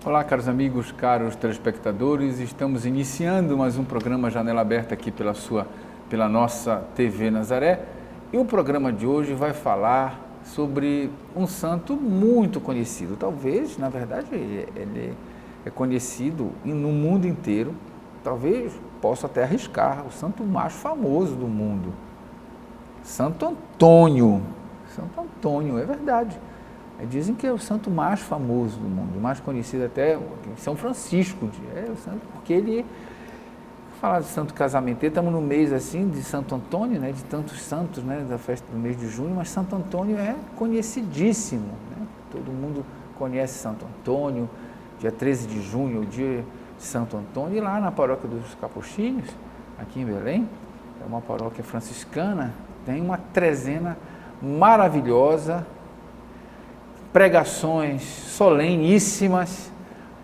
Olá, caros amigos, caros telespectadores, estamos iniciando mais um programa Janela Aberta aqui pela nossa TV Nazaré, e o programa de hoje vai falar sobre um santo muito conhecido, talvez, na verdade, ele é conhecido no mundo inteiro, talvez possa até arriscar, o santo mais famoso do mundo, Santo Antônio. Santo Antônio, é verdade. Dizem que é o santo mais famoso do mundo, mais conhecido até São Francisco, é o santo, porque ele, falar de santo casamenteiro, estamos no mês assim de Santo Antônio, né, de tantos santos, né, da festa do mês de junho, mas Santo Antônio é conhecidíssimo, né? Todo mundo conhece Santo Antônio, dia 13 de junho, o dia de Santo Antônio, e lá na paróquia dos Capuchinhos, aqui em Belém, é uma paróquia franciscana, tem uma trezena maravilhosa, pregações soleníssimas,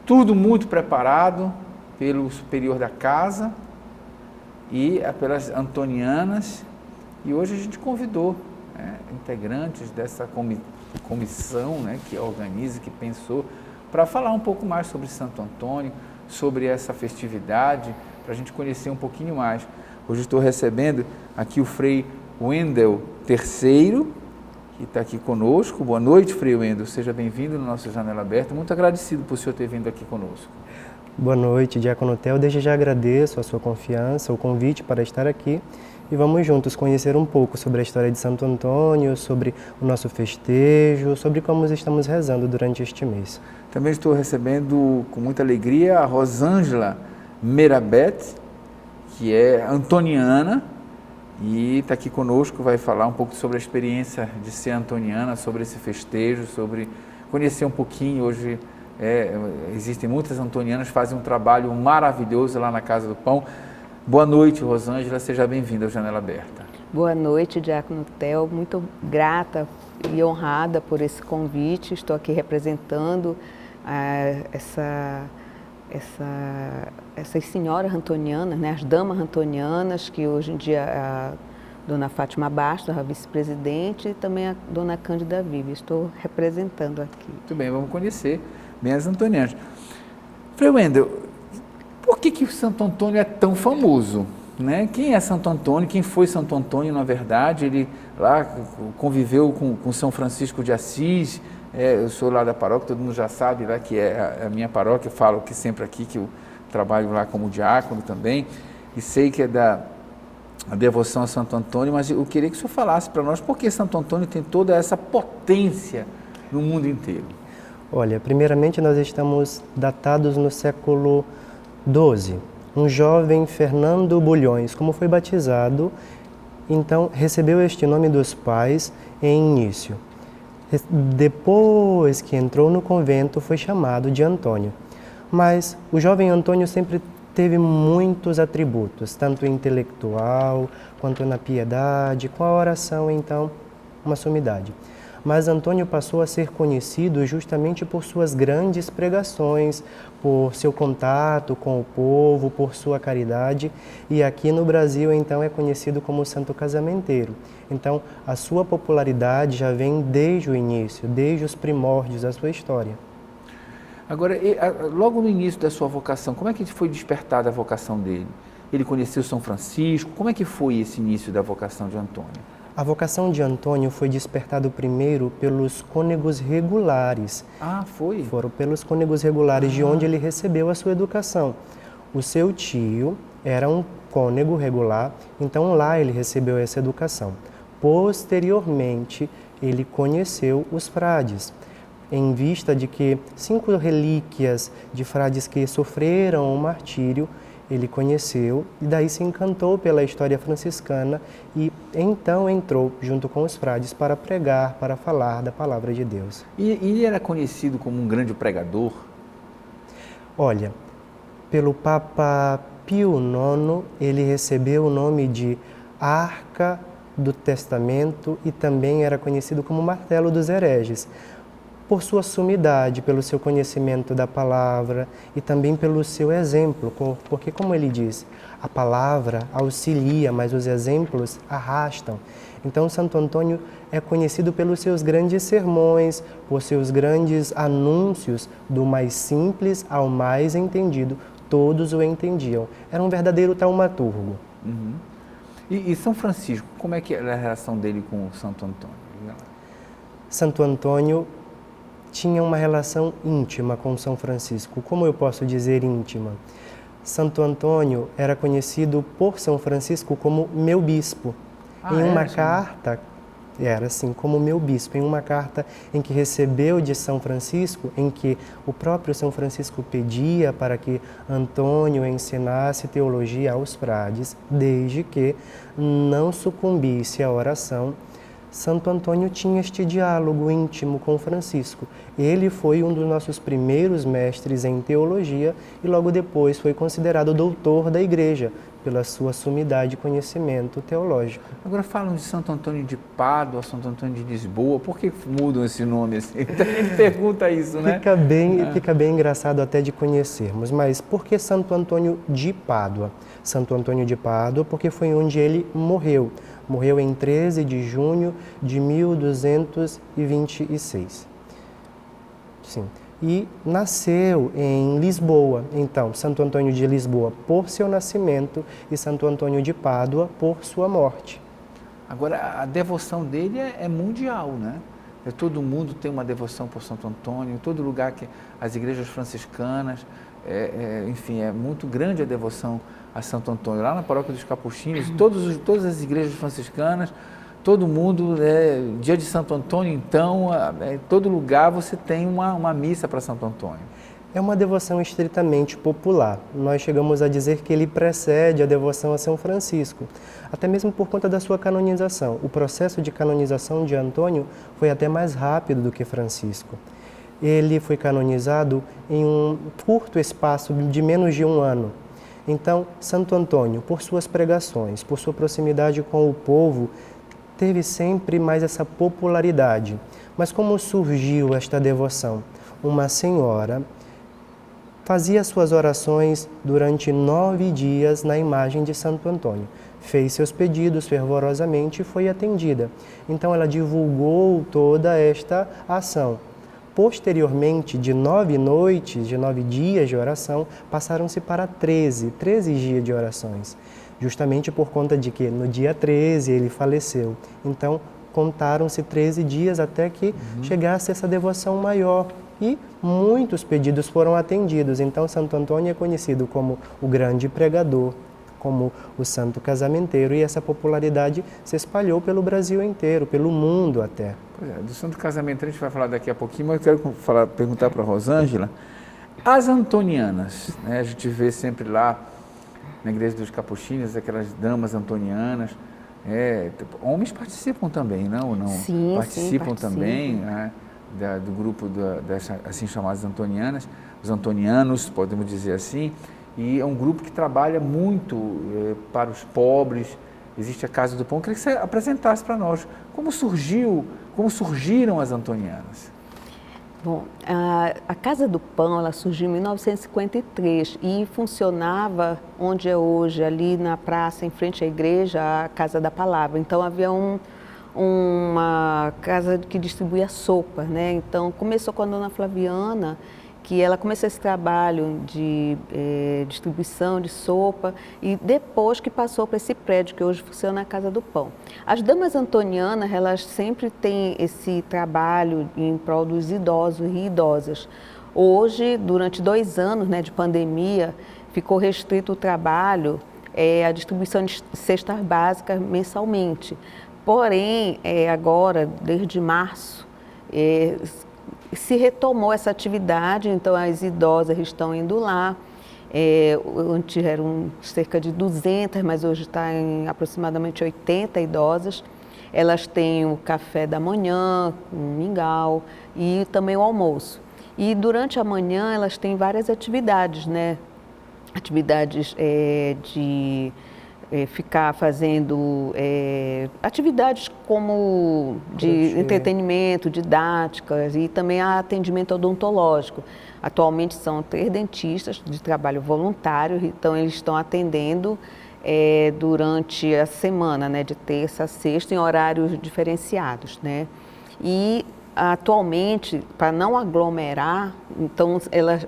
tudo muito preparado pelo superior da casa e pelas antonianas, e hoje a gente convidou integrantes dessa comissão, né, que organiza, que pensou, para falar um pouco mais sobre Santo Antônio, sobre essa festividade, para a gente conhecer um pouquinho mais. Hoje estou recebendo aqui o Frei Wendel III, que está aqui conosco. Boa noite, Frei Wendel, seja bem-vindo no nosso Janela Aberta, muito agradecido por o senhor ter vindo aqui conosco. Boa noite, Diácono Theo, desde já agradeço a sua confiança, o convite para estar aqui e vamos juntos conhecer um pouco sobre a história de Santo Antônio, sobre o nosso festejo, sobre como estamos rezando durante este mês. Também estou recebendo com muita alegria a Rosângela Merabet, que é antoniana, e está aqui conosco, vai falar um pouco sobre a experiência de ser antoniana, sobre esse festejo, sobre conhecer um pouquinho. Hoje existem muitas antonianas, fazem um trabalho maravilhoso lá na Casa do Pão. Boa noite, Rosângela, seja bem-vinda ao Janela Aberta. Boa noite, Diácono Theo, muito grata e honrada por esse convite. Estou aqui representando essas senhoras antonianas, né, as damas antonianas, que hoje em dia a dona Fátima Bastos, a vice-presidente, e também a dona Cândida Vive. Estou representando aqui. Muito bem, vamos conhecer bem as antonianas. Frei Wendel, por que o Santo Antônio é tão famoso? Né? Quem é Santo Antônio? Quem foi Santo Antônio, na verdade? Ele lá conviveu com São Francisco de Assis. Eu sou lá da paróquia, todo mundo já sabe lá que é a minha paróquia, eu falo que sempre aqui que eu trabalho lá como diácono também, e sei que é a devoção a Santo Antônio, mas eu queria que o senhor falasse para nós por que Santo Antônio tem toda essa potência no mundo inteiro. Olha, primeiramente nós estamos datados no século XII. Um jovem, Fernando Bulhões, como foi batizado, então recebeu este nome dos pais em início. Depois que entrou no convento, foi chamado de Antônio. Mas o jovem Antônio sempre teve muitos atributos, tanto intelectual quanto na piedade, com a oração, então, uma sumidade. Mas Antônio passou a ser conhecido justamente por suas grandes pregações, por seu contato com o povo, por sua caridade, e aqui no Brasil, então, é conhecido como Santo Casamenteiro. Então, a sua popularidade já vem desde o início, desde os primórdios da sua história. Agora, logo no início da sua vocação, como é que foi despertada a vocação dele? Ele conheceu São Francisco, como é que foi esse início da vocação de Antônio? A vocação de Antônio foi despertada primeiro pelos cônegos regulares. Ah, foi? Foram pelos cônegos regulares, de onde ele recebeu a sua educação. O seu tio era um cônego regular, então lá ele recebeu essa educação. Posteriormente, ele conheceu os frades, em vista de que 5 relíquias de frades que sofreram o martírio, ele conheceu e daí se encantou pela história franciscana e então entrou junto com os frades para pregar, para falar da palavra de Deus. E ele era conhecido como um grande pregador? Olha, pelo Papa Pio IX, ele recebeu o nome de Arca do Testamento e também era conhecido como Martelo dos Hereges. por sua sumidade, pelo seu conhecimento da palavra e também pelo seu exemplo, porque, como ele diz, a palavra auxilia, mas os exemplos arrastam. Então, Santo Antônio é conhecido pelos seus grandes sermões, por seus grandes anúncios, do mais simples ao mais entendido. Todos o entendiam. Era um verdadeiro taumaturgo. Uhum. E São Francisco, como é que era a relação dele com o Santo Antônio? Santo Antônio tinha uma relação íntima com São Francisco. Como eu posso dizer íntima? Santo Antônio era conhecido por São Francisco como meu bispo. Em uma carta, era assim, como meu bispo, em uma carta em que recebeu de São Francisco, em que o próprio São Francisco pedia para que Antônio ensinasse teologia aos frades, desde que não sucumbisse à oração. Santo Antônio tinha este diálogo íntimo com Francisco. Ele foi um dos nossos primeiros mestres em teologia e logo depois foi considerado doutor da Igreja pela sua sumidade e conhecimento teológico. Agora falam de Santo Antônio de Pádua, Santo Antônio de Lisboa, por que mudam esse nome assim? Ele pergunta isso, né? Fica bem engraçado até de conhecermos, mas por que Santo Antônio de Pádua? Santo Antônio de Pádua porque foi onde ele morreu. Morreu em 13 de junho de 1226. Sim. E nasceu em Lisboa. Então, Santo Antônio de Lisboa por seu nascimento e Santo Antônio de Pádua por sua morte. Agora, a devoção dele é mundial, né? Todo mundo tem uma devoção por Santo Antônio, em todo lugar que as igrejas franciscanas, enfim, é muito grande a devoção a Santo Antônio. Lá na paróquia dos Capuchinhos, todas as igrejas franciscanas, todo mundo, dia de Santo Antônio, então, em todo lugar você tem uma missa para Santo Antônio. É uma devoção estritamente popular. Nós chegamos a dizer que ele precede a devoção a São Francisco, até mesmo por conta da sua canonização. O processo de canonização de Antônio foi até mais rápido do que Francisco. Ele foi canonizado em um curto espaço de menos de um ano. Então, Santo Antônio, por suas pregações, por sua proximidade com o povo, teve sempre mais essa popularidade. Mas como surgiu esta devoção? Uma senhora fazia suas orações durante 9 dias na imagem de Santo Antônio. Fez seus pedidos fervorosamente e foi atendida. Então ela divulgou toda esta ação. Posteriormente, de 9 noites, de 9 dias de oração, passaram-se para 13 dias de orações. Justamente por conta de que no dia 13 ele faleceu. Então, contaram-se 13 dias até que chegasse essa devoção maior. E muitos pedidos foram atendidos. Então, Santo Antônio é conhecido como o grande pregador, como o santo casamenteiro. E essa popularidade se espalhou pelo Brasil inteiro, pelo mundo até. Pois é, do santo casamenteiro a gente vai falar daqui a pouquinho, mas eu quero perguntar para a Rosângela. As antonianas, né, a gente vê sempre lá na igreja dos Capuchinhos, aquelas damas antonianas, homens participam também, não? Sim, participam também, né, do grupo dessas assim chamadas antonianas, os antonianos, podemos dizer assim, e é um grupo que trabalha muito para os pobres. Existe a Casa do Pão. Eu queria que você apresentasse para nós como surgiram as antonianas. Bom, a Casa do Pão, ela surgiu em 1953 e funcionava onde é hoje, ali na praça, em frente à igreja, a Casa da Palavra. Então, havia uma casa que distribuía sopa, né? Então, começou com a dona Flaviana, que ela começou esse trabalho de distribuição de sopa e depois que passou para esse prédio que hoje funciona a Casa do Pão. As damas antonianas, elas sempre têm esse trabalho em prol dos idosos e idosas. Hoje, durante 2 anos, né, de pandemia, ficou restrito o trabalho, a distribuição de cestas básicas mensalmente. Porém, agora, desde março, se retomou essa atividade, então as idosas estão indo lá. Antes eram cerca de 200, mas hoje está em aproximadamente 80 idosas. Elas têm o café da manhã, um mingau e também o almoço. E durante a manhã elas têm várias atividades, né? Atividades de ficar fazendo atividades como de entretenimento, didáticas e também atendimento odontológico. Atualmente são 3 dentistas de trabalho voluntário, então eles estão atendendo durante a semana, né, de terça a sexta, em horários diferenciados, né? E atualmente, para não aglomerar, então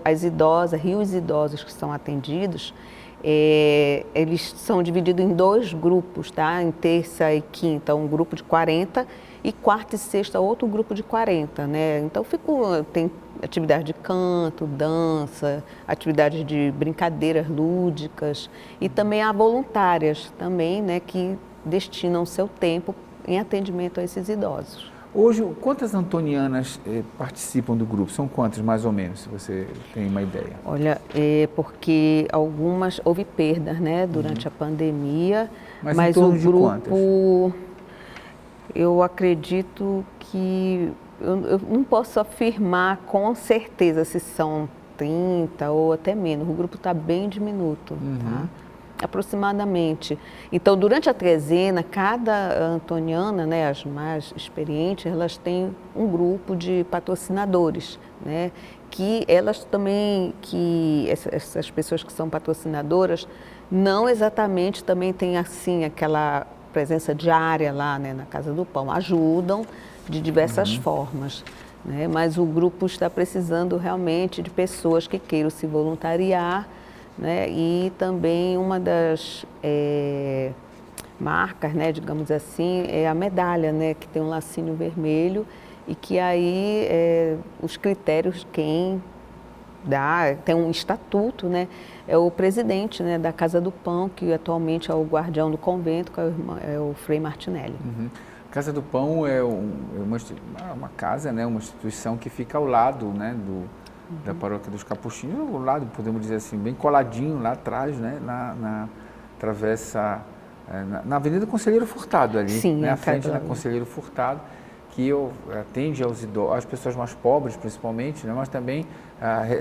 as idosas, rios idosos que são atendidos, eles são divididos em 2 grupos, tá? Em terça e quinta, um grupo de 40 e quarta e sexta, outro grupo de 40, né? Então tem atividade de canto, dança, atividades de brincadeiras lúdicas e também há voluntárias também, né, que destinam seu tempo em atendimento a esses idosos. Hoje, quantas antonianas participam do grupo? São quantas, mais ou menos, se você tem uma ideia? Olha, porque houve perdas, né, durante a pandemia, mas em o torno de grupo, quantas? eu acredito que, eu não posso afirmar com certeza se são 30 ou até menos, o grupo está bem diminuto, tá? Aproximadamente. Então, durante a trezena, cada antoniana, né, as mais experientes, elas têm um grupo de patrocinadores, né, que elas também, essas pessoas que são patrocinadoras, não exatamente também têm assim aquela presença diária lá, né, na Casa do Pão, ajudam de diversas formas, né, mas o grupo está precisando realmente de pessoas que queiram se voluntariar, né? E também uma das marcas, né, digamos assim, é a medalha, né, que tem um lacinho vermelho e que aí os critérios quem dá, tem um estatuto, né, é o presidente, né, da Casa do Pão, que atualmente é o guardião do convento, que é o Frei Martinelli. Casa do Pão é uma casa, né, uma instituição que fica ao lado, né, da Paróquia dos Capuchinhos, ao lado, podemos dizer assim, bem coladinho lá atrás, né, na travessa, na Avenida Conselheiro Furtado ali, Sim, né, à frente da Conselheiro Furtado, que atende às pessoas mais pobres, principalmente, né, mas também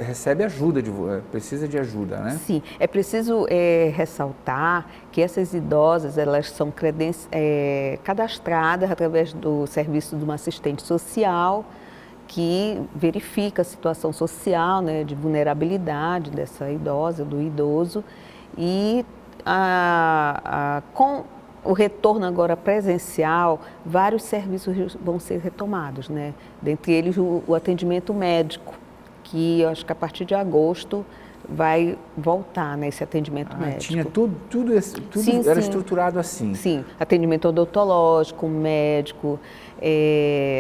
recebe ajuda, precisa de ajuda, né? Sim, é preciso ressaltar que essas idosas, elas são cadastradas através do serviço de uma assistente social, que verifica a situação social, né, de vulnerabilidade dessa idosa, do idoso, e com o retorno agora presencial, vários serviços vão ser retomados, né? Dentre eles o atendimento médico, que eu acho que a partir de agosto vai voltar, né, esse atendimento médico. Tinha tudo Sim, era sim. estruturado assim. Sim, atendimento odontológico, médico,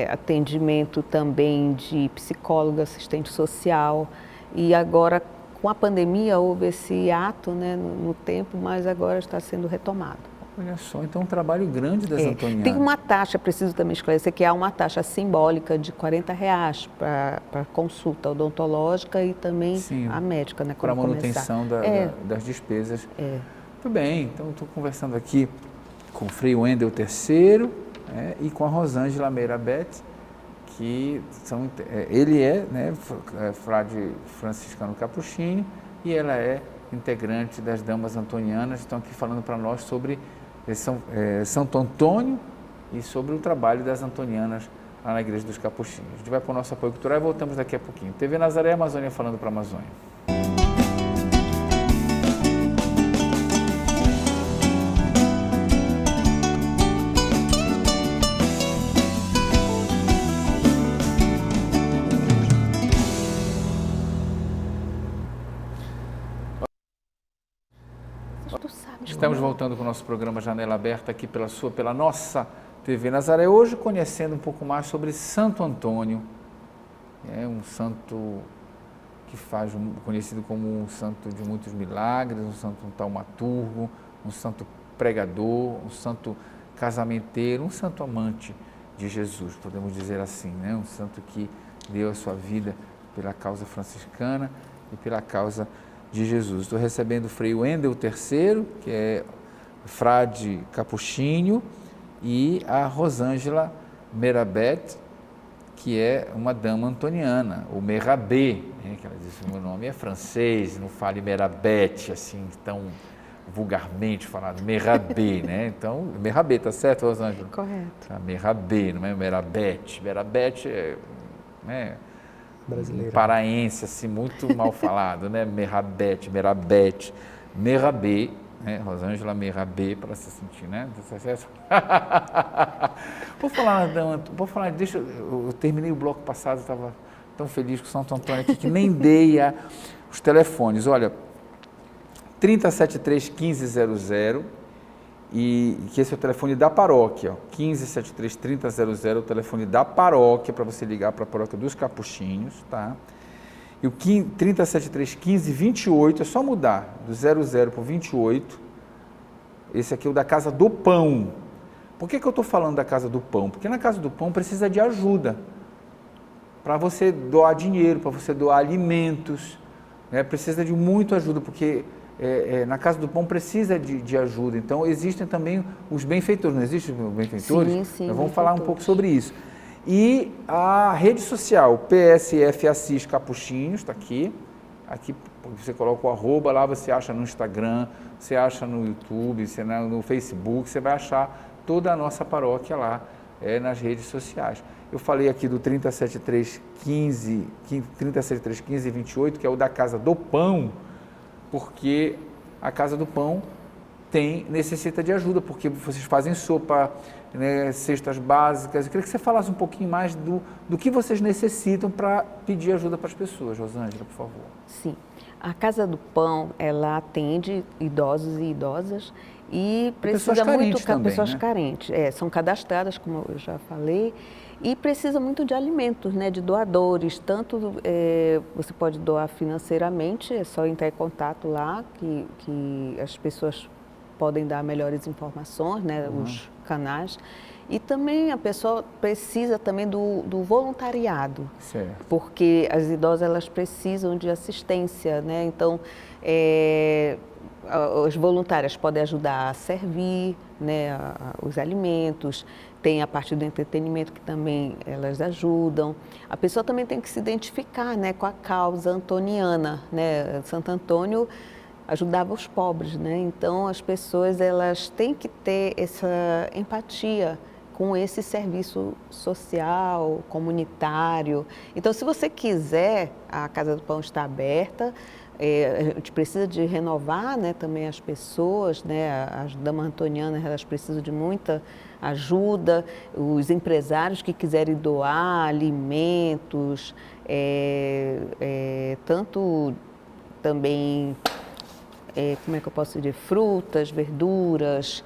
atendimento também de psicólogo, assistente social. E agora, com a pandemia, houve esse ato, né, no tempo, mas agora está sendo retomado. Olha só, então um trabalho grande das antonianas. Tem uma taxa, preciso também esclarecer, que há uma taxa simbólica de R$40 para consulta odontológica e também a médica, né? Para a manutenção das despesas. Muito bem, então estou conversando aqui com o Frei Wendel III e com a Rosângela Meirabete, que ele é, né, frade franciscano capuchinho e ela é integrante das Damas Antonianas. Estão aqui falando para nós sobre Santo Antônio e sobre o trabalho das Antonianas lá na Igreja dos Capuchinhos. A gente vai para o nosso apoio cultural e voltamos daqui a pouquinho. TV Nazaré Amazônia falando para a Amazônia. Estamos voltando com o nosso programa Janela Aberta aqui pela nossa TV Nazaré. Hoje conhecendo um pouco mais sobre Santo Antônio, um santo que conhecido como um santo de muitos milagres, um santo taumaturgo, um santo pregador, um santo casamenteiro, um santo amante de Jesus, podemos dizer assim, né? Um santo que deu a sua vida pela causa franciscana e pela causa de Jesus. Estou recebendo o Frei Wendel III, que é frade capuchinho, e a Rosângela Meirabete, que é uma dama antoniana, ou Meirabet, né, que ela disse, o meu nome é francês, não fale Meirabete assim tão vulgarmente falado, Merabê, né? Então, Merabê, tá certo, Rosângela? Correto. Tá, Merabê, não é Merabete. Merabete é, né, Brasileiro. paraense, assim, muito mal falado, né? Merabete, Merabê, né? Rosângela Merabê, para se sentir, né? Tá certo? Vou falar, eu terminei o bloco passado, estava tão feliz com o Santo Antônio aqui, que nem dei os telefones. Olha, 3073-1500, e que esse é o telefone da paróquia, 1573-3000, o telefone da paróquia, para você ligar para a paróquia dos Capuchinhos, tá? E o 3073-1528, é só mudar do 00 para o 28, esse aqui é o da Casa do Pão. Por que eu estou falando da Casa do Pão? Porque na Casa do Pão precisa de ajuda, para você doar dinheiro, para você doar alimentos, né? Precisa de muita ajuda, porque na Casa do Pão precisa de ajuda. Então, existem também os benfeitores, não existem os benfeitores? Sim, sim. Nós vamos falar um pouco sobre isso. E a rede social, PSF Assis Capuchinhos, está aqui. Aqui você coloca o arroba, lá você acha no Instagram, você acha no YouTube, você no Facebook, você vai achar toda a nossa paróquia lá, nas redes sociais. Eu falei aqui do 3073-1528, que é o da Casa do Pão, porque a Casa do Pão necessita de ajuda, porque vocês fazem sopa, né, cestas básicas. Eu queria que você falasse um pouquinho mais do que vocês necessitam para pedir ajuda para as pessoas. Rosângela, por favor. Sim. A Casa do Pão, ela atende idosos e idosas e precisa muito de pessoas carentes. São cadastradas, como eu já falei, e precisa muito de alimentos, né, de doadores. Tanto você pode doar financeiramente, é só entrar em contato lá, que as pessoas podem dar melhores informações, né, os canais. E também a pessoa precisa também do voluntariado, certo, porque as idosas elas precisam de assistência, né? Então, as voluntárias podem ajudar a servir, né, os alimentos, tem a parte do entretenimento que também elas ajudam. A pessoa também tem que se identificar, né, com a causa antoniana, né? Santo Antônio ajudava os pobres, né? Então as pessoas elas têm que ter essa empatia com esse serviço social, comunitário. Então, se você quiser, a Casa do Pão está aberta. A gente precisa de renovar, né, também as pessoas, né? As damas antonianas elas precisam de muita ajuda. Os empresários que quiserem doar alimentos, tanto também, como é que eu posso dizer, frutas, verduras,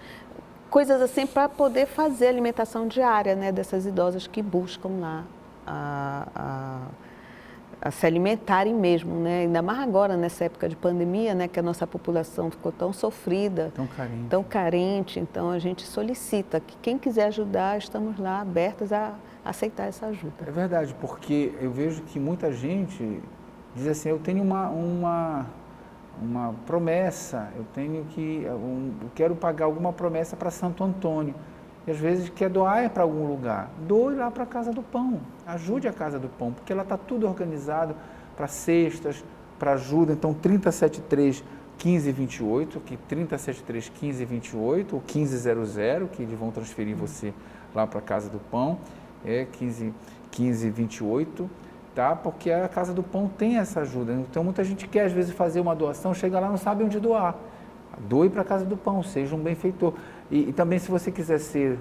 coisas assim para poder fazer a alimentação diária, né, dessas idosas que buscam lá a se alimentarem mesmo, né? Ainda mais agora, nessa época de pandemia, né, que a nossa população ficou tão sofrida, tão carente. Então, a gente solicita que quem quiser ajudar, estamos lá abertas a aceitar essa ajuda. É verdade, porque eu vejo que muita gente diz assim, eu tenho uma promessa, eu quero pagar alguma promessa para Santo Antônio. E às vezes quer doar para algum lugar. Doe lá para a Casa do Pão, ajude a Casa do Pão, porque ela está tudo organizado para cestas, para ajuda. Então 3073-1528, que 3073-1528, ou 1500, que eles vão transferir você lá para a Casa do Pão, 1528, tá? Porque a Casa do Pão tem essa ajuda. Então muita gente quer às vezes fazer uma doação, chega lá e não sabe onde doar. Doe para a Casa do Pão, seja um benfeitor. E também, se você quiser ser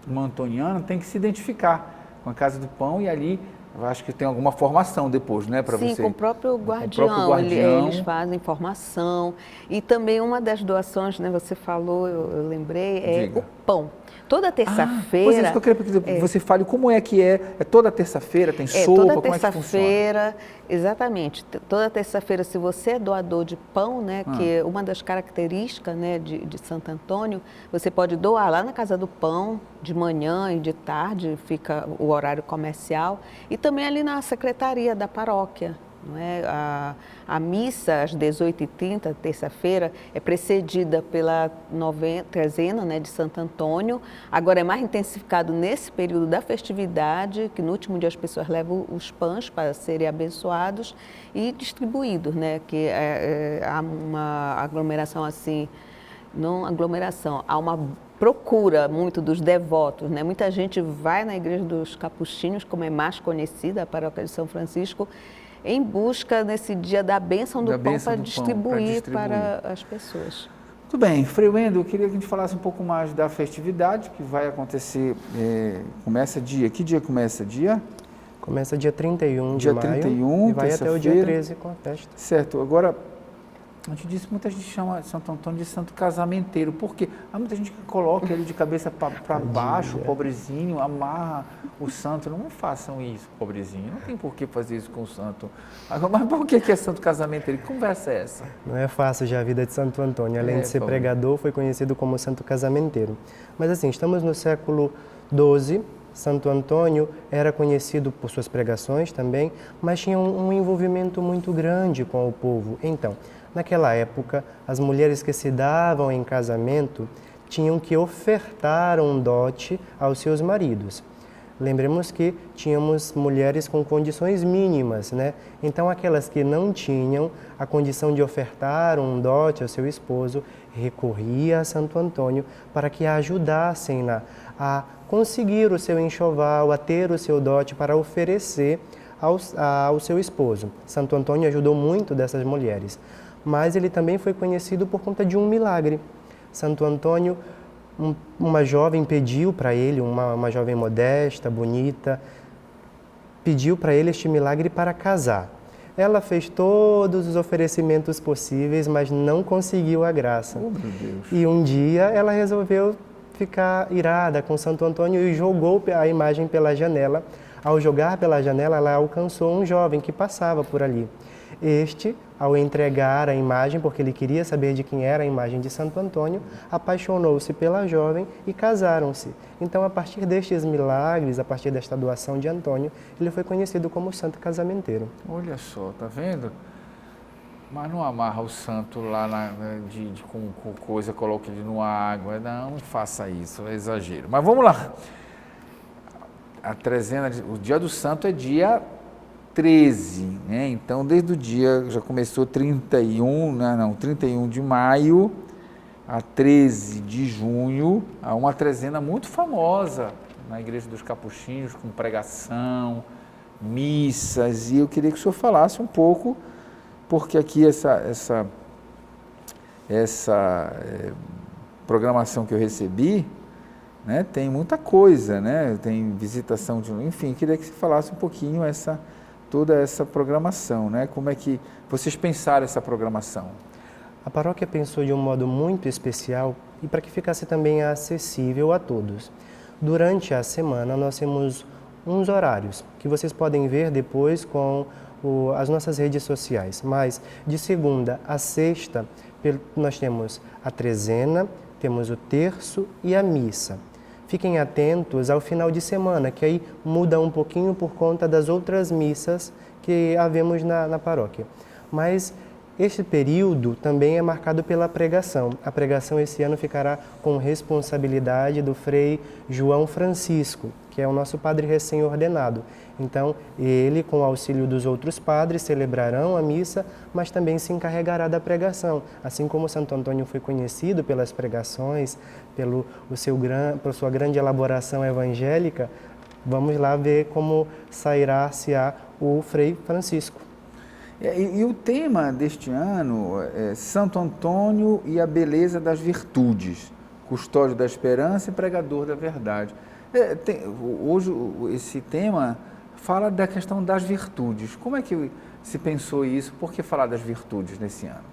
uma antoniana, tem que se identificar com a Casa do Pão, e ali, eu acho que tem alguma formação depois, né, para você? Sim, com o próprio guardião, eles fazem formação. E também uma das doações, né, você falou, eu lembrei, Diga. O pão. Toda terça-feira... Pois é, isso que eu queria que você fale, como é que é toda terça-feira, tem sopa, toda como é que funciona? terça-feira, exatamente, toda terça-feira, se você é doador de pão, né, que é uma das características, né, de Santo Antônio, você pode doar lá na Casa do Pão, de manhã e de tarde, fica o horário comercial, e também ali na secretaria da paróquia, Não é? A missa, às 18h30, terça-feira, é precedida pela trezena, né, de Santo Antônio. Agora é mais intensificado nesse período da festividade, que no último dia as pessoas levam os pães para serem abençoados e distribuídos, né, que há uma aglomeração assim, não aglomeração, há uma procura muito dos devotos, né? Muita gente vai na Igreja dos Capuchinhos, como é mais conhecida, a paróquia de São Francisco, em busca nesse dia da bênção do pão para distribuir para as pessoas. Muito bem, Frei Wendel, eu queria que a gente falasse um pouco mais da festividade que vai acontecer, começa dia, que dia começa? Começa dia 31 de maio 31, e vai até o dia 13 com a festa. Certo, agora, a gente disse, muita gente chama Santo Antônio de santo casamenteiro, por quê? Há muita gente que coloca ele de cabeça para baixo, pobrezinho, amarra o santo. Não façam isso, pobrezinho, não tem por que fazer isso com o santo. Agora, mas por que é santo casamenteiro? Que conversa é essa? Não é fácil já a vida de Santo Antônio, além de ser pregador, foi conhecido como santo casamenteiro. Mas assim, estamos no século XII, Santo Antônio era conhecido por suas pregações também, mas tinha um envolvimento muito grande com o povo. Então, naquela época, as mulheres que se davam em casamento tinham que ofertar um dote aos seus maridos. Lembremos que tínhamos mulheres com condições mínimas, né? Então, aquelas que não tinham a condição de ofertar um dote ao seu esposo, recorria a Santo Antônio para que a ajudassem a conseguir o seu enxoval, a ter o seu dote para oferecer ao seu esposo. Santo Antônio ajudou muito dessas mulheres, mas ele também foi conhecido por conta de um milagre. Santo Antônio, uma jovem pediu para ele, uma jovem modesta, bonita, pediu para ele este milagre para casar. Ela fez todos os oferecimentos possíveis, mas não conseguiu a graça. Oh, meu Deus. E um dia ela resolveu ficar irada com Santo Antônio e jogou a imagem pela janela. Ao jogar pela janela, ela alcançou um jovem que passava por ali. Este, ao entregar a imagem, porque ele queria saber de quem era a imagem de Santo Antônio, apaixonou-se pela jovem e casaram-se. Então, a partir destes milagres, a partir desta doação de Antônio, ele foi conhecido como santo casamenteiro. Olha só, tá vendo? Mas não amarra o santo lá com coisa, coloca ele numa água. Não faça isso, é exagero. Mas vamos lá. A trezena, o dia do santo é dia 13, né? Então, desde o dia, já começou 31 de maio a 13 de junho, há uma trezena muito famosa na Igreja dos Capuchinhos, com pregação, missas, e eu queria que o senhor falasse um pouco, porque aqui essa programação que eu recebi, né, tem muita coisa, né? Tem visitação de... Enfim, queria que você falasse um pouquinho toda essa programação, né? Como é que vocês pensaram essa programação? A paróquia pensou de um modo muito especial e para que ficasse também acessível a todos. Durante a semana nós temos uns horários que vocês podem ver depois com as nossas redes sociais, mas de segunda a sexta nós temos a trezena, temos o terço e a missa. Fiquem atentos ao final de semana, que aí muda um pouquinho por conta das outras missas que havemos na paróquia. Mas este período também é marcado pela pregação. A pregação esse ano ficará com responsabilidade do Frei João Francisco, que é o nosso padre recém-ordenado. Então, ele, com o auxílio dos outros padres, celebrarão a missa, mas também se encarregará da pregação. Assim como Santo Antônio foi conhecido pelas pregações, por sua grande elaboração evangélica, vamos lá ver como sairá-se-á o Frei Francisco. E o tema deste ano é Santo Antônio e a beleza das virtudes, custódio da esperança e pregador da verdade. Hoje esse tema fala da questão das virtudes. Como é que se pensou isso? Por que falar das virtudes nesse ano?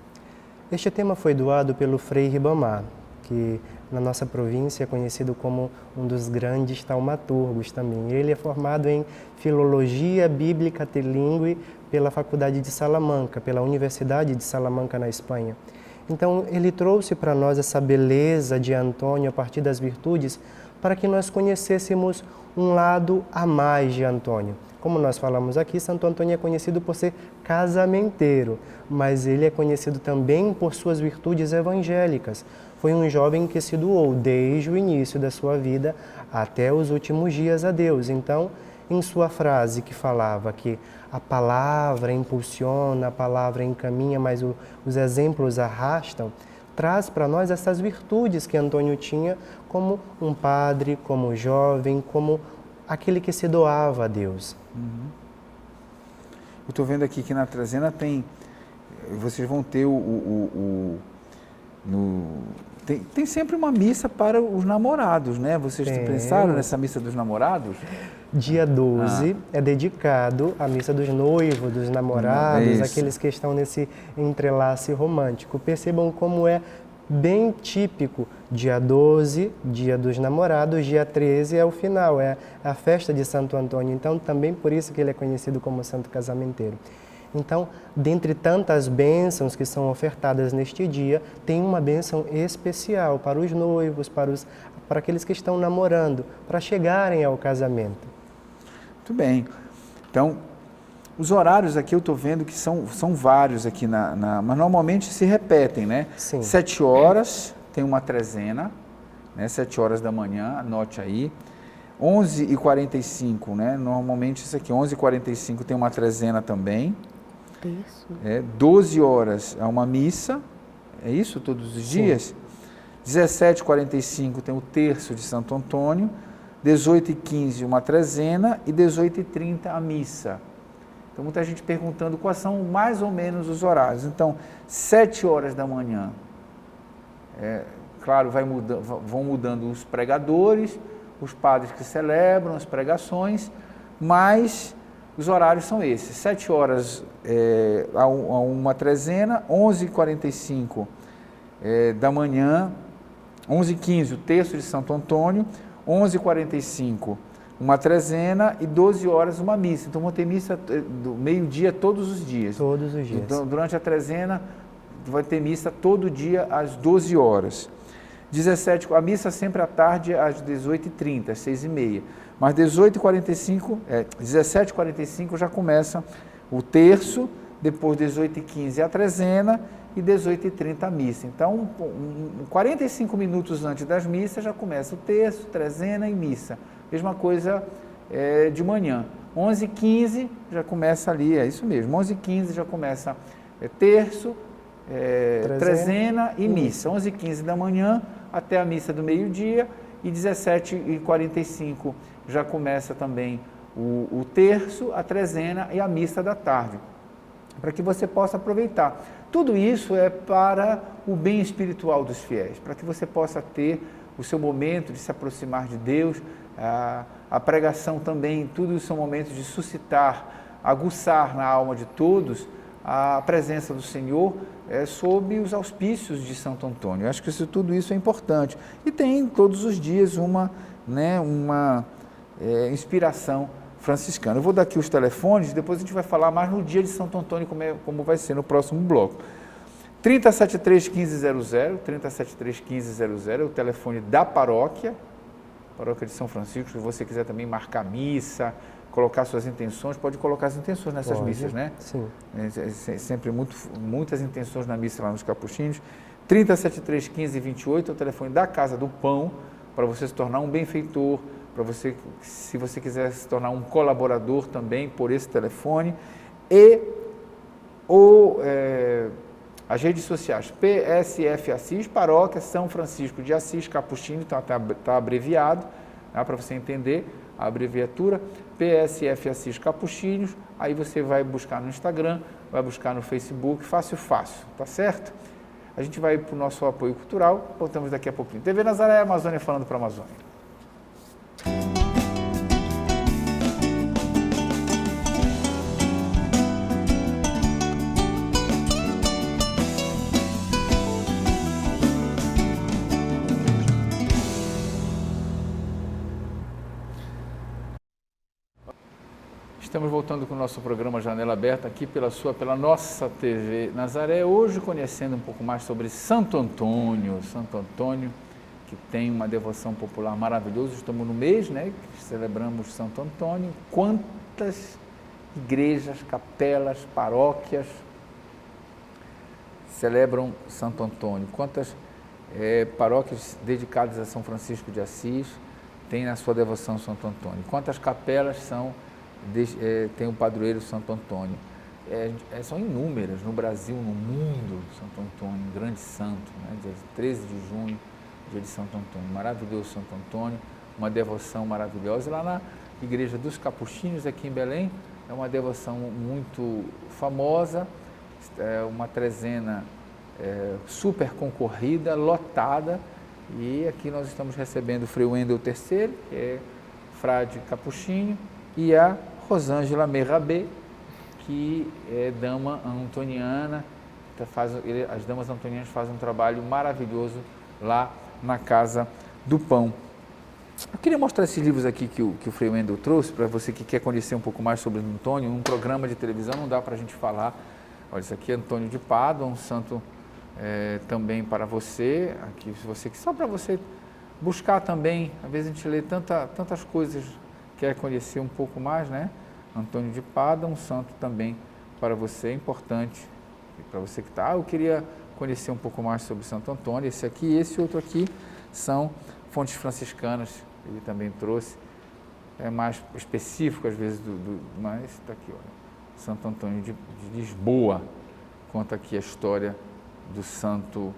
Este tema foi doado pelo Frei Ribamar, que na nossa província é conhecido como um dos grandes taumaturgos também. Ele é formado em Filologia Bíblica Trilingue pela Faculdade de Salamanca, pela Universidade de Salamanca, na Espanha. Então, ele trouxe para nós essa beleza de Antônio a partir das virtudes, para que nós conhecêssemos um lado a mais de Antônio. como nós falamos aqui, Santo Antônio é conhecido por ser casamenteiro, mas ele é conhecido também por suas virtudes evangélicas. Foi um jovem que se doou desde o início da sua vida até os últimos dias a Deus. Então, em sua frase que falava que a palavra impulsiona, a palavra encaminha, mas os exemplos arrastam, traz para nós essas virtudes que Antônio tinha como um padre, como jovem, como aquele que se doava a Deus. Eu estou vendo aqui que na Trezena tem, vocês vão ter tem sempre uma missa para os namorados, né? Vocês pensaram nessa missa dos namorados? Dia 12 é dedicado à missa dos noivos, dos namorados, aqueles que estão nesse entrelace romântico. Percebam como é bem típico. Dia 12, dia dos namorados, dia 13 é o final, é a festa de Santo Antônio. Então, também por isso que ele é conhecido como Santo Casamenteiro. Então, dentre tantas bênçãos que são ofertadas neste dia, tem uma bênção especial para os noivos, para aqueles que estão namorando, para chegarem ao casamento. Muito bem. Então, os horários aqui eu estou vendo que são vários aqui, mas normalmente se repetem, né? Sim. 7 horas tem uma trezena, né? 7 horas da manhã, anote aí. 11h45, né? Normalmente isso aqui, 11h45 tem uma trezena também. Isso. 12 horas é uma missa, é isso todos os dias? 17h45 tem o terço de Santo Antônio, 18h15 uma trezena e 18h30 a missa. Então muita gente perguntando quais são mais ou menos os horários. Então, 7 horas da manhã, claro, vão mudando os pregadores, os padres que celebram as pregações, mas os horários são esses: 7 horas a uma trezena, 11h45 da manhã, 11h15 o terço de Santo Antônio, 11h45 uma trezena e 12 horas uma missa. Então vão ter missa do meio-dia todos os dias. Todos os dias. Então, durante a trezena vai ter missa todo dia às 12 horas. 17, a missa sempre à tarde às 18h30, às 6h30. Mas 17h45 já começa o terço, depois 18h15 a trezena e 18h30 a missa. Então, 45 minutos antes das missas já começa o terço, trezena e missa. Mesma coisa de manhã. 11h15 já começa ali, é isso mesmo, 11h15 já começa terço, trezena e missa. 11h15 da manhã até a missa do meio-dia e 17h45 já começa também o terço, a trezena e a missa da tarde, para que você possa aproveitar. Tudo isso é para o bem espiritual dos fiéis, para que você possa ter o seu momento de se aproximar de Deus, a pregação também, tudo isso são momentos de suscitar, aguçar na alma de todos a presença do Senhor sob os auspícios de Santo Antônio. Eu acho que tudo isso é importante. E tem todos os dias uma inspiração franciscana. Eu vou dar aqui os telefones, depois a gente vai falar mais no dia de Santo Antônio, como vai ser no próximo bloco. 3073-1500, 3073-1500 é o telefone da paróquia de São Francisco. Se você quiser também marcar missa, colocar suas intenções, pode colocar as intenções nessas missas, né? Sim. Sempre muitas intenções na missa lá nos Capuchinhos. 3073-1528 é o telefone da Casa do Pão, para você se tornar um benfeitor, para você, se você quiser se tornar um colaborador também por esse telefone. E as redes sociais, PSF Assis, Paróquia São Francisco de Assis Capuchinho, então está abreviado, para você entender a abreviatura, PSF Assis Capuchinhos. Aí você vai buscar no Instagram, vai buscar no Facebook, fácil, tá certo? A gente vai para o nosso apoio cultural, voltamos daqui a pouquinho. TV Nazaré, Amazônia falando para a Amazônia. Estamos voltando com o nosso programa Janela Aberta aqui pela nossa TV Nazaré, hoje conhecendo um pouco mais sobre Santo Antônio, que tem uma devoção popular maravilhosa. Estamos no mês, né, que celebramos Santo Antônio. quantas igrejas, capelas, paróquias celebram Santo Antônio, quantas paróquias dedicadas a São Francisco de Assis têm na sua devoção Santo Antônio, quantas capelas tem o padroeiro Santo Antônio. São inúmeras no Brasil, no mundo. Santo Antônio, um grande santo, né? Dia 13 de junho, dia de Santo Antônio, maravilhoso Santo Antônio, uma devoção maravilhosa. E lá na Igreja dos Capuchinhos, aqui em Belém, é uma devoção muito famosa, uma trezena super concorrida, lotada, e aqui nós estamos recebendo o Frei Wendel III, que é frade capuchinho, e a Rosângela Merabé, que é dama antoniana. As damas antonianas fazem um trabalho maravilhoso lá na Casa do Pão. Eu queria mostrar esses livros aqui que o Frei Wendel trouxe, para você que quer conhecer um pouco mais sobre Antônio. Um programa de televisão não dá para a gente falar. Olha, isso aqui é Antônio de Pádua, um santo também para você, aqui, se você só para você buscar também. Às vezes a gente lê tantas coisas, quer conhecer um pouco mais, né? Antônio de Pádua, um santo também para você, importante, para você que está, eu queria conhecer um pouco mais sobre Santo Antônio. Esse aqui e esse outro aqui são fontes franciscanas, ele também trouxe, mais específico às vezes, mas está aqui, olha, Santo Antônio de Lisboa, conta aqui a história do santo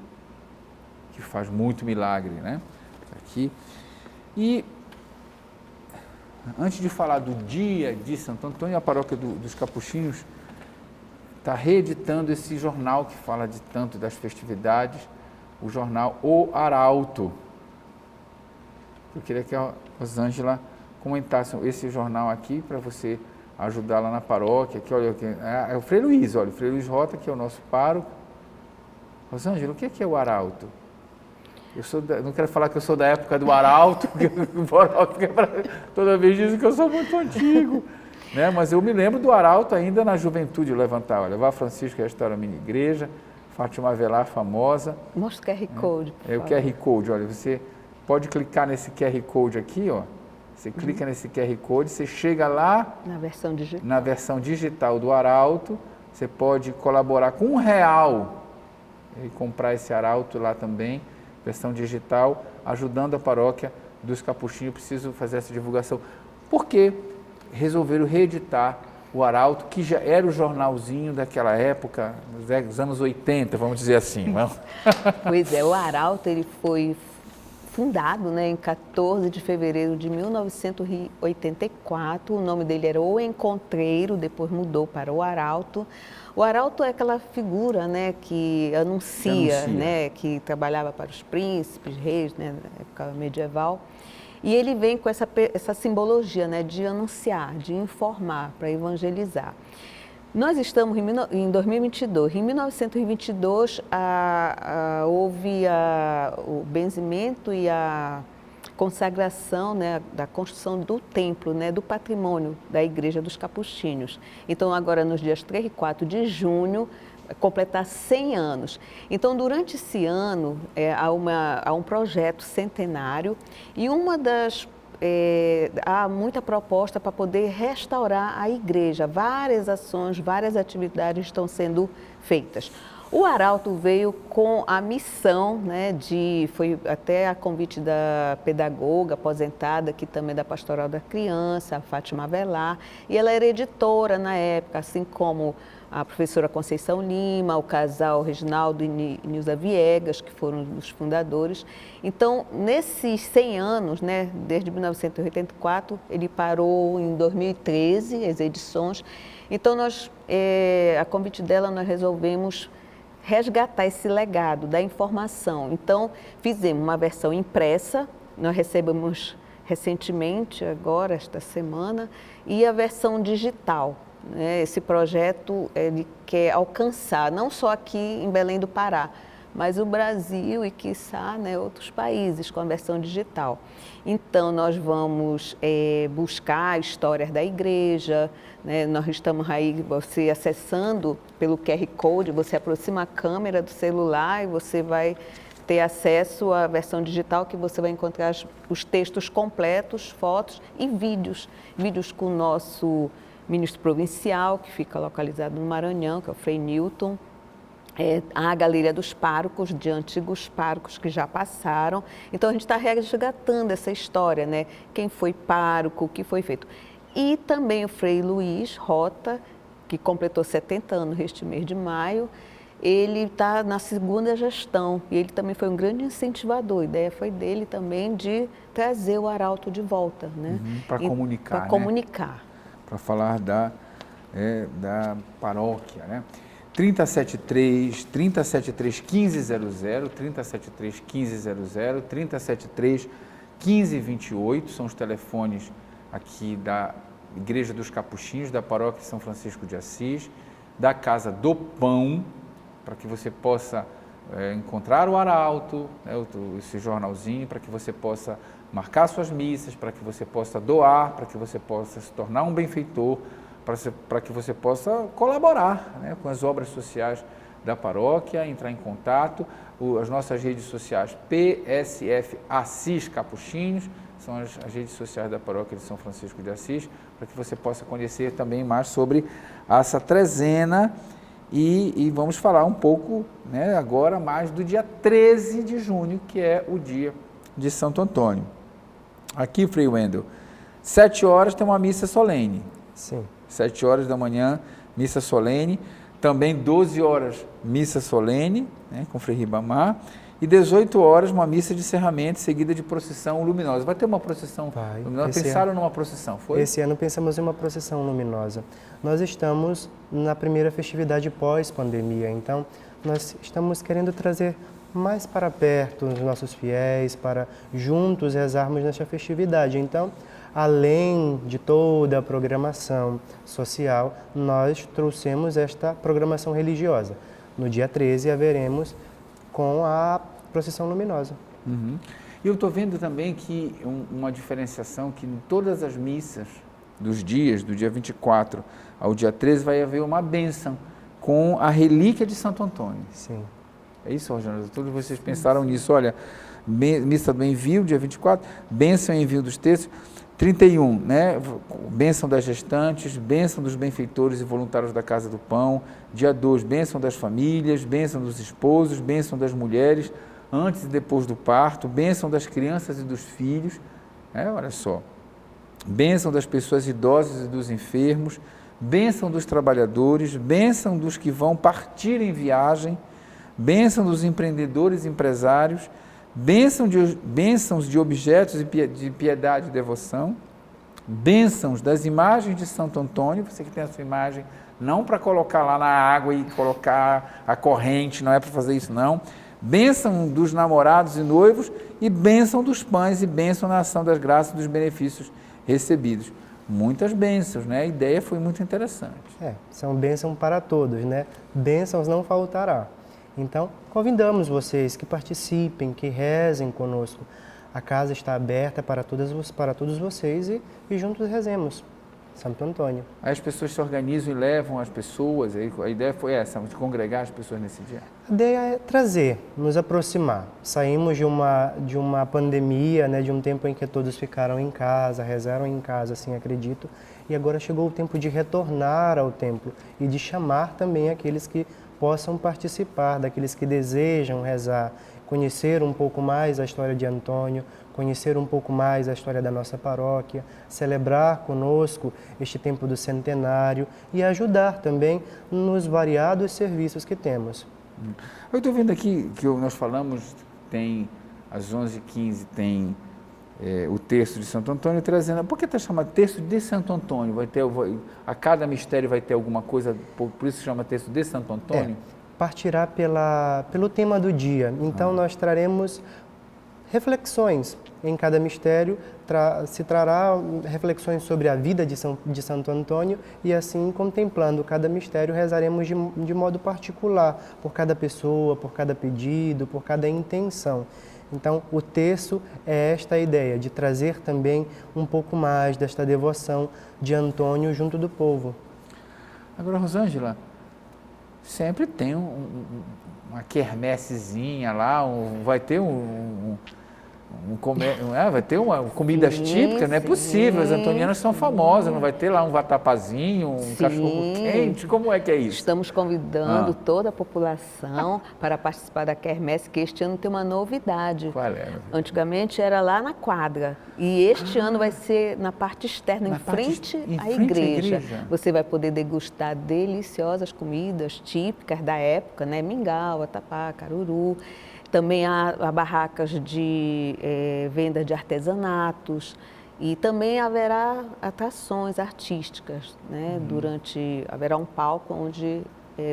que faz muito milagre, né? Aqui. E antes de falar do dia de Santo Antônio, a paróquia dos Capuchinhos está reeditando esse jornal que fala de tanto das festividades, o jornal O Arauto. Eu queria que a Rosângela comentasse esse jornal aqui para você ajudar lá na paróquia. Aqui, olha, é o Frei Luiz, olha, o Frei Luiz Rota, que é o nosso pároco. Rosângela, o que é o Arauto? Não quero falar que eu sou da época do Arauto, porque toda vez dizem que eu sou muito antigo, né? Mas eu me lembro do Arauto ainda na juventude, levantar, olha, Vá Francisco restaura a mini igreja, Fátima Avelar, famosa. Mostra o QR Code, por favor. O QR Code, olha, você pode clicar nesse QR Code aqui, ó. Você clica nesse QR Code, você chega lá na versão digital do Arauto, você pode colaborar com R$1 e comprar esse Arauto lá também, versão digital, ajudando a paróquia dos Capuchinhos. Preciso fazer essa divulgação. Por que resolveram reeditar o Arauto, que já era o jornalzinho daquela época, dos anos 80, vamos dizer assim? Não? Pois é, o Arauto ele foi fundado, né, em 14 de fevereiro de 1984. O nome dele era O Encontreiro, depois mudou para o Arauto. O Arauto é aquela figura, né, que anuncia, né, que trabalhava para os príncipes, reis, né, na época medieval. E ele vem com essa simbologia, né, de anunciar, de informar, para evangelizar. Nós estamos em 2022. Em 1922, houve o benzimento e a consagração, né, da construção do templo, né, do patrimônio da Igreja dos Capuchinhos. Então, agora, nos dias 3 e 4 de junho, completar 100 anos. Então, durante esse ano, há um projeto centenário e há muita proposta para poder restaurar a igreja. Várias ações, várias atividades estão sendo feitas. O Arauto veio com a missão, né, foi até a convite da pedagoga aposentada, que também é da Pastoral da Criança, a Fátima Avelar, e ela era editora na época, assim como a professora Conceição Lima, o casal Reginaldo e Nilza Viegas, que foram os fundadores. Então, nesses 100 anos, né, desde 1984, ele parou em 2013, as edições. Então, a convite dela, nós resolvemos resgatar esse legado da informação. Então, fizemos uma versão impressa, nós recebemos recentemente, agora, esta semana, e a versão digital. Esse projeto ele quer alcançar, não só aqui em Belém do Pará, mas o Brasil e, quiçá, né, outros países com a versão digital. Então, nós vamos buscar histórias da igreja, né? Nós estamos aí, você acessando pelo QR Code, você aproxima a câmera do celular e você vai ter acesso à versão digital, que você vai encontrar os textos completos, fotos e vídeos com o nosso ministro provincial, que fica localizado no Maranhão, que é o Frei Newton. A Galeria dos Párocos, de antigos párocos que já passaram. Então, a gente está resgatando essa história, né? Quem foi pároco, o que foi feito. E também o Frei Luiz Rota, que completou 70 anos este mês de maio, ele está na segunda gestão e ele também foi um grande incentivador. A ideia foi dele também de trazer o arauto de volta, né? Para comunicar, para comunicar. Para falar da paróquia, né? 3073 1500, 3073 1500, 3073 1528 são os telefones aqui da Igreja dos Capuchinhos, da Paróquia de São Francisco de Assis, da Casa do Pão, para que você possa encontrar o arauto, né, esse jornalzinho, para que você possa marcar suas missas, para que você possa doar, para que você possa se tornar um benfeitor, para que você possa colaborar, né, com as obras sociais da paróquia, entrar em contato. As nossas redes sociais, PSF Assis Capuchinhos, são as redes sociais da paróquia de São Francisco de Assis, para que você possa conhecer também mais sobre essa trezena e vamos falar um pouco, né, agora mais do dia 13 de junho, que é o dia de Santo Antônio. Aqui, Frei Wendel, 7 horas tem uma missa solene. Sim. 7 horas da manhã, missa solene, também 12 horas, missa solene, né, com Frei Ribamar, e 18 horas, uma missa de encerramento, seguida de procissão luminosa. Vai ter uma procissão luminosa? Pensaram numa procissão, foi? Esse ano pensamos em uma procissão luminosa. Nós estamos na primeira festividade pós-pandemia, então nós estamos querendo trazer mais para perto os nossos fiéis, para juntos rezarmos nesta festividade. Então, além de toda a programação social, nós trouxemos esta programação religiosa. No dia 13 haveremos com a procissão luminosa. E eu estou vendo também que uma diferenciação que em todas as missas dos dias, do dia 24 ao dia 13, vai haver uma bênção com a relíquia de Santo Antônio. Sim. É isso, Rogério? Todos vocês pensaram nisso. Olha, missa do envio, dia 24, bênção e envio dos textos. 31, né? Bênção das gestantes, bênção dos benfeitores e voluntários da Casa do Pão. Dia 2, bênção das famílias, bênção dos esposos, bênção das mulheres, antes e depois do parto, bênção das crianças e dos filhos. Olha só. Bênção das pessoas idosas e dos enfermos, bênção dos trabalhadores, bênção dos que vão partir em viagem, bênção dos empreendedores e empresários, bênçãos de objetos de piedade e devoção, bênçãos das imagens de Santo Antônio, você que tem a sua imagem, não para colocar lá na água e colocar a corrente, não é para fazer isso não, bênção dos namorados e noivos e bênção dos pães e bênção na ação das graças e dos benefícios recebidos. Muitas bênçãos, né? A ideia foi muito interessante. São bênçãos para todos, né? Bênçãos não faltará. Então, convidamos vocês que participem, que rezem conosco. A casa está aberta para todos vocês e juntos rezemos. Santo Antônio. Aí as pessoas se organizam e levam as pessoas, a ideia foi essa, de congregar as pessoas nesse dia? A ideia é trazer, nos aproximar. Saímos de uma pandemia, né, de um tempo em que todos ficaram em casa, rezaram em casa, assim acredito, e agora chegou o tempo de retornar ao templo e de chamar também aqueles que possam participar, daqueles que desejam rezar, conhecer um pouco mais a história de Antônio, conhecer um pouco mais a história da nossa paróquia, celebrar conosco este tempo do centenário e ajudar também nos variados serviços que temos. Eu estou vendo aqui que nós falamos, tem às 11h15, tem o terço de Santo Antônio, trazendo. Por que está chamado terço de Santo Antônio? A cada mistério vai ter alguma coisa, por isso se chama terço de Santo Antônio? Partirá pelo tema do dia. Então nós traremos reflexões. Em cada mistério se trará reflexões sobre a vida de Santo Antônio e assim, contemplando cada mistério, rezaremos de modo particular, por cada pessoa, por cada pedido, por cada intenção. Então, o terço é esta ideia de trazer também um pouco mais desta devoção de Antônio junto do povo. Agora, Rosângela, sempre tem uma quermessezinha lá, vai ter vai ter comidas típicas, não é possível, as antonianas são famosas, não vai ter lá um vatapazinho, um cachorro quente, como é que é isso? Estamos convidando toda a população para participar da quermesse, que este ano tem uma novidade. Qual é? Antigamente era lá na quadra, e este ano vai ser na parte externa, em frente à igreja. Você vai poder degustar deliciosas comidas típicas da época, né? Mingau, vatapá, caruru. Também há barracas de venda de artesanatos e também haverá atrações artísticas, né? Haverá um palco onde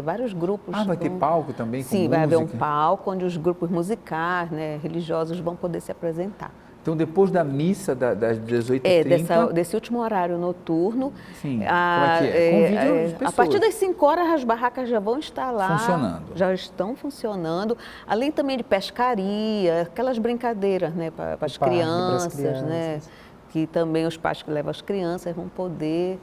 vários grupos... vai ter palco também com Sim, música? vai haver um palco onde os grupos musicais, né, religiosos vão poder se apresentar. Então, depois da missa das 18h30... Desse último horário noturno. Sim, como é que é? Convide as pessoas. A partir das 5 horas, as barracas já vão estar lá. Funcionando. Já estão funcionando. Além também de pescaria, aquelas brincadeiras, né, para as crianças, né? Que também os pais que levam as crianças vão poder...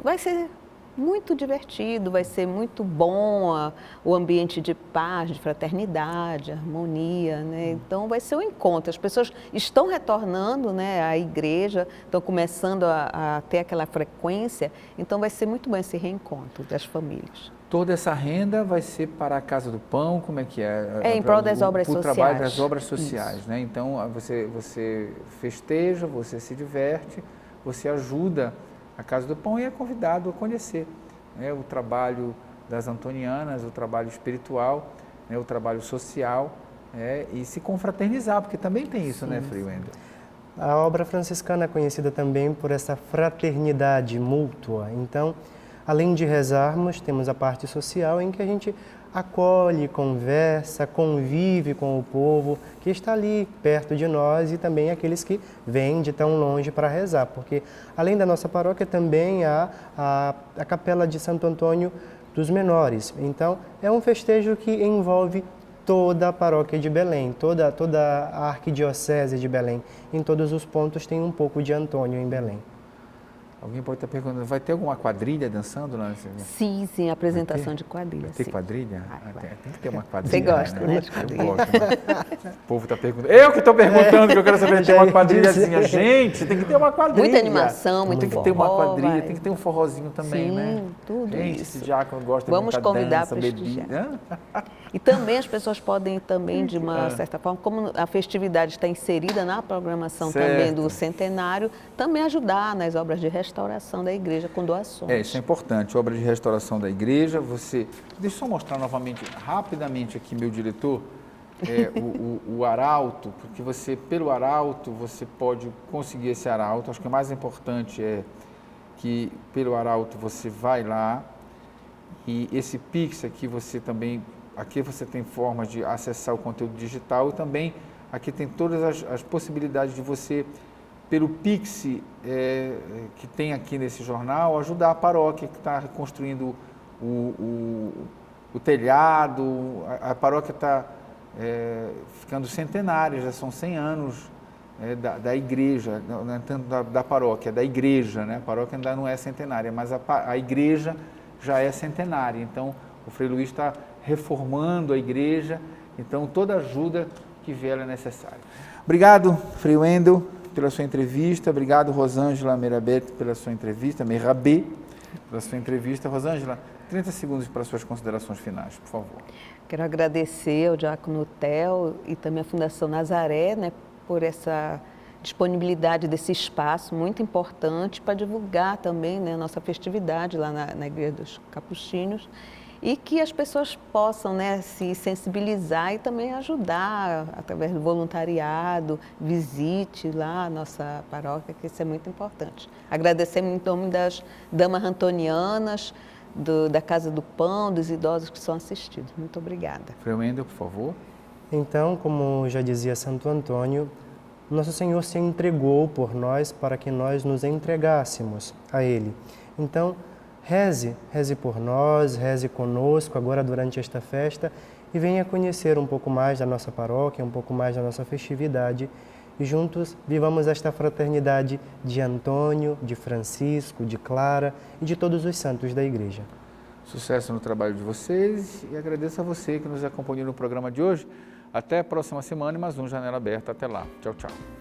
vai ser muito divertido, vai ser muito bom o ambiente de paz, de fraternidade, harmonia, né? Então vai ser um encontro. As pessoas estão retornando, né, à igreja, estão começando a ter aquela frequência, então vai ser muito bom esse reencontro das famílias. Toda essa renda vai ser para a Casa do Pão, como é que é? Em prol das obras sociais. O trabalho das obras sociais, né? Então você festeja, você se diverte, você ajuda a Casa do Pão e é convidado a conhecer, né, o trabalho das antonianas, o trabalho espiritual, né, o trabalho social, e se confraternizar, porque também tem isso, né, Frei Wendel? A obra franciscana é conhecida também por essa fraternidade mútua. Então, além de rezarmos, temos a parte social em que a gente acolhe, conversa, convive com o povo que está ali perto de nós e também aqueles que vêm de tão longe para rezar, porque além da nossa paróquia também há a Capela de Santo Antônio dos Menores. Então, é um festejo que envolve toda a paróquia de Belém, toda a arquidiocese de Belém. Em todos os pontos tem um pouco de Antônio em Belém. Alguém pode estar perguntando, vai ter alguma quadrilha dançando lá? Sim, apresentação de quadrilha. Vai ter quadrilha? Tem que ter uma quadrilha. Você gosta, né, de quadrilha? Eu gosto, né? O povo está perguntando. Eu que estou perguntando, que eu quero saber se tem uma quadrilhazinha. Gente, tem que ter uma quadrilha. Muita animação, muito Tem que ter uma quadrilha, tem que ter um forrozinho também, né? Sim, tudo gente, isso. Esse diácono gosta Vamos de muita convidar dança, para prestigiar. bebida. E também as pessoas podem também, de uma certa forma, como a festividade está inserida na programação também do centenário, também ajudar nas obras de restauração da igreja com doações. Isso é importante, obra de restauração da igreja. Deixa eu só mostrar novamente, rapidamente aqui, meu diretor, o arauto, porque pelo arauto, você pode conseguir esse arauto. Acho que o mais importante é que pelo arauto você vai lá e esse Pix aqui aqui você tem formas de acessar o conteúdo digital e também aqui tem todas as possibilidades de você, pelo Pix que tem aqui nesse jornal, ajudar a paróquia que está reconstruindo o telhado. A paróquia está ficando centenária, já são 100 anos da igreja, não é tanto da paróquia, da igreja, né? A paróquia ainda não é centenária, mas a igreja já é centenária. Então, o Frei Luís está reformando a igreja, então toda ajuda que vier é necessária. Obrigado, Frei Wendel, pela sua entrevista. Obrigado, Rosângela Merabet, pela sua entrevista. Merabet, pela sua entrevista. Rosângela, 30 segundos para suas considerações finais, por favor. Quero agradecer ao Diácono Theo e também à Fundação Nazaré, né, por essa disponibilidade desse espaço muito importante para divulgar também, né, a nossa festividade lá na Igreja dos Capuchinhos, e que as pessoas possam, né, se sensibilizar e também ajudar através do voluntariado, visite lá a nossa paróquia, que isso é muito importante. Agradecemos em nome das damas antonianas, da Casa do Pão, dos idosos que são assistidos. Muito obrigada. Frei Wendel, por favor. Então, como já dizia Santo Antônio, Nosso Senhor se entregou por nós para que nós nos entregássemos a Ele. Então, reze por nós, reze conosco agora durante esta festa e venha conhecer um pouco mais da nossa paróquia, um pouco mais da nossa festividade e juntos vivamos esta fraternidade de Antônio, de Francisco, de Clara e de todos os santos da Igreja. Sucesso no trabalho de vocês e agradeço a você que nos acompanhou no programa de hoje. Até a próxima semana e mais um Janela Aberta. Até lá. Tchau, tchau.